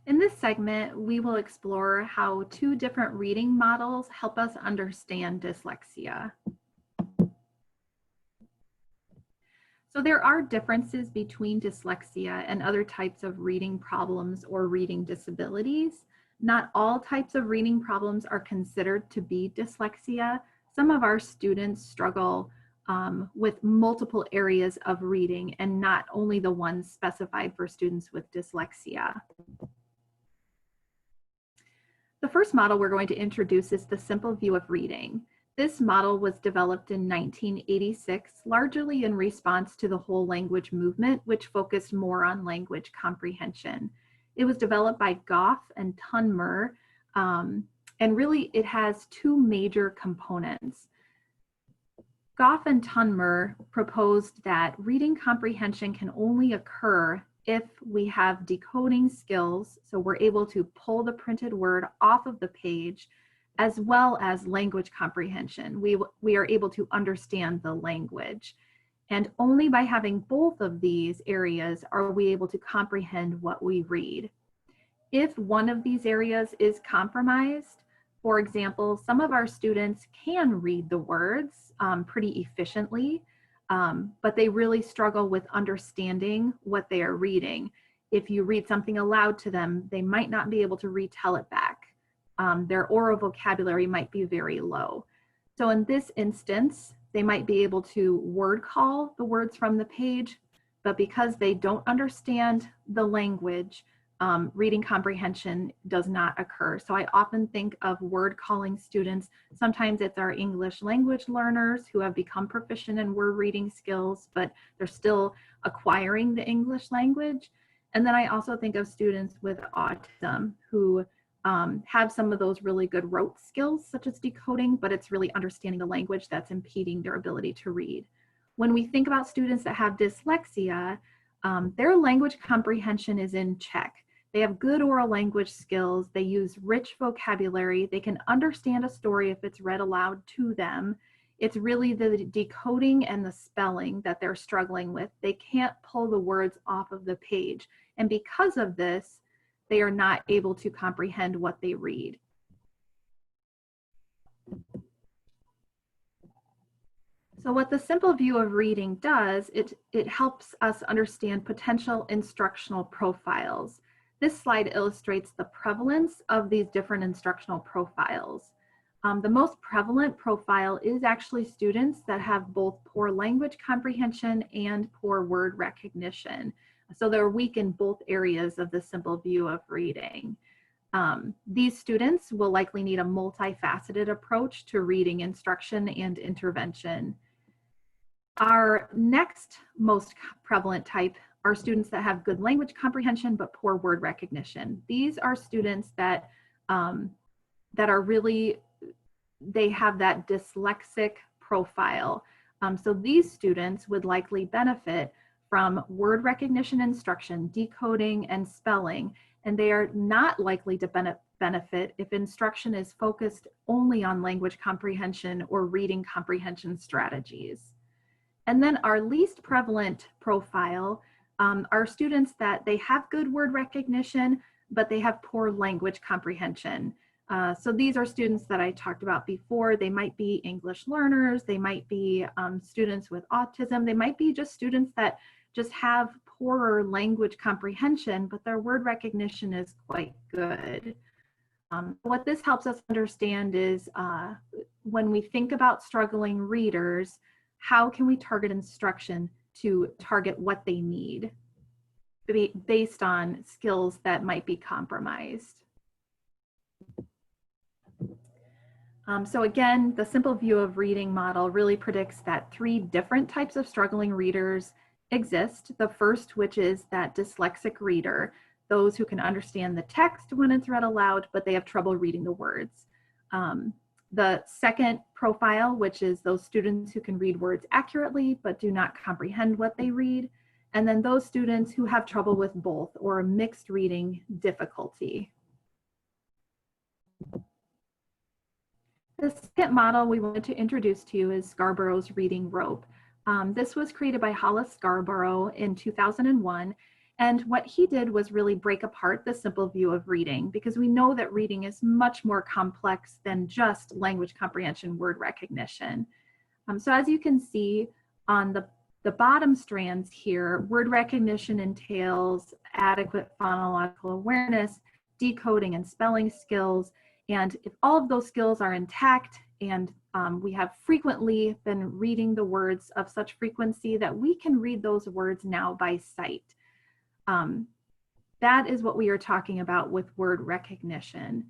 In this segment, we will explore how two different reading models help us understand dyslexia. So there are differences between dyslexia and other types of reading problems or reading disabilities. Not all types of reading problems are considered to be dyslexia. Some of our students struggle with multiple areas of reading and not only the ones specified for students with dyslexia. The first model we're going to introduce is the simple view of reading. This model was developed in 1986, largely in response to the whole language movement, which focused more on language comprehension. It was developed by Goff and Tunmer, and really it has two major components. Goff and Tunmer proposed that reading comprehension can only occur if we have decoding skills, so we're able to pull the printed word off of the page, as well as language comprehension. We are able to understand the language. And only by having both of these areas are we able to comprehend what we read. If one of these areas is compromised, for example, some of our students can read the words pretty efficiently, but they really struggle with understanding what they are reading. If you read something aloud to them, they might not be able to retell it back. Their oral vocabulary might be very low. So in this instance, they might be able to word call the words from the page, but because they don't understand the language, reading comprehension does not occur. So I often think of word calling students. Sometimes it's our English language learners who have become proficient in word reading skills, but they're still acquiring the English language. And then I also think of students with autism who have some of those really good rote skills, such as decoding, but it's really understanding the language that's impeding their ability to read. When we think about students that have dyslexia, their language comprehension is in check. They have good oral language skills. They use rich vocabulary. They can understand a story if it's read aloud to them. It's really the decoding and the spelling that they're struggling with. They can't pull the words off of the page. And because of this, they are not able to comprehend what they read. So what the simple view of reading does, it helps us understand potential instructional profiles. This slide illustrates the prevalence of these different instructional profiles. The most prevalent profile is actually students that have both poor language comprehension and poor word recognition. So they're weak in both areas of the simple view of reading. These students will likely need a multifaceted approach to reading instruction and intervention. Our next most prevalent type are students that have good language comprehension but poor word recognition. These are students that are really, they have that dyslexic profile. So these students would likely benefit from word recognition instruction, decoding, and spelling, and they are not likely to benefit if instruction is focused only on language comprehension or reading comprehension strategies. And then our least prevalent profile are students that they have good word recognition, but they have poor language comprehension. So these are students that I talked about before. They might be English learners, they might be students with autism, they might be just students that just have poorer language comprehension, but their word recognition is quite good. What this helps us understand is when we think about struggling readers, how can we target instruction to target what they need based on skills that might be compromised? So again, the simple view of reading model really predicts that 3 different types of struggling readers exist. The first, which is that dyslexic reader, those who can understand the text when it's read aloud, but they have trouble reading the words. The second profile, which is those students who can read words accurately, but do not comprehend what they read. And then those students who have trouble with both or a mixed reading difficulty. The second model we wanted to introduce to you is Scarborough's reading rope. This was created by Hollis Scarborough in 2001, And what he did was really break apart the simple view of reading, because we know that reading is much more complex than just language comprehension, word recognition. So as you can see on the bottom strands here, word recognition entails adequate phonological awareness, decoding and spelling skills. And if all of those skills are intact and we have frequently been reading the words of such frequency that we can read those words now by sight. That is what we are talking about with word recognition.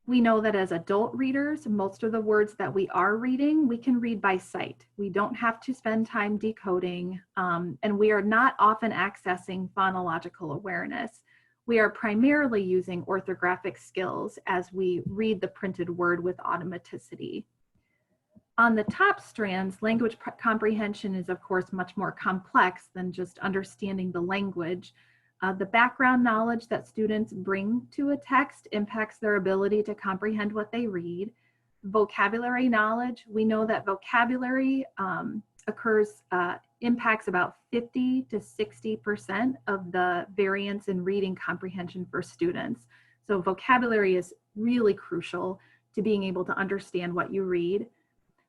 We know that as adult readers, most of the words that we are reading, we can read by sight. We don't have to spend time decoding, and we are not often accessing phonological awareness. We are primarily using orthographic skills as we read the printed word with automaticity. On the top strands, language comprehension is of course much more complex than just understanding the language. The background knowledge that students bring to a text impacts their ability to comprehend what they read. Vocabulary knowledge, we know that vocabulary impacts about 50 to 60% of the variance in reading comprehension for students. So vocabulary is really crucial to being able to understand what you read.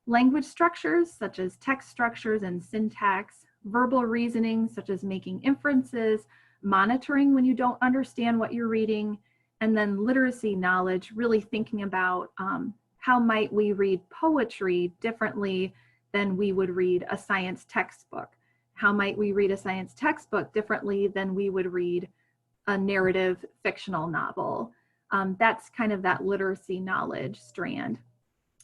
Language structures, such as text structures and syntax, verbal reasoning, such as making inferences, monitoring when you don't understand what you're reading, and then literacy knowledge, really thinking about how might we read poetry differently than we would read a science textbook? How might we read a science textbook differently than we would read a narrative fictional novel? That's kind of that literacy knowledge strand.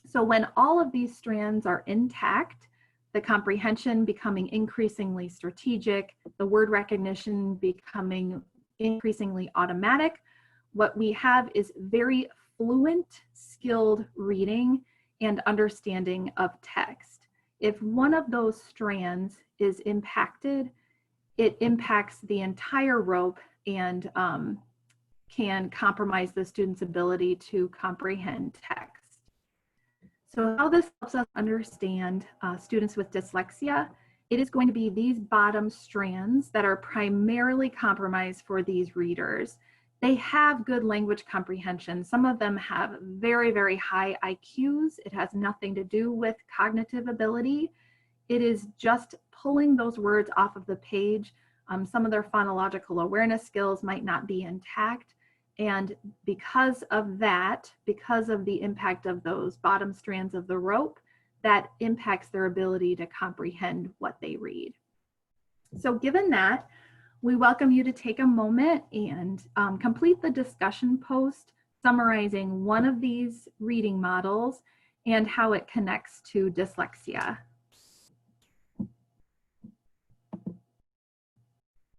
So when all of these strands are intact, the comprehension becoming increasingly strategic, the word recognition becoming increasingly automatic, what we have is very fluent, skilled reading and understanding of text. If one of those strands is impacted, it impacts the entire rope and can compromise the student's ability to comprehend text. So how this helps us understand students with dyslexia, it is going to be these bottom strands that are primarily compromised for these readers. They have good language comprehension. Some of them have very, very high IQs. It has nothing to do with cognitive ability. It is just pulling those words off of the page. Some of their phonological awareness skills might not be intact. And because of that, because of the impact of those bottom strands of the rope, that impacts their ability to comprehend what they read. So given that, we welcome you to take a moment and complete the discussion post summarizing one of these reading models and how it connects to dyslexia.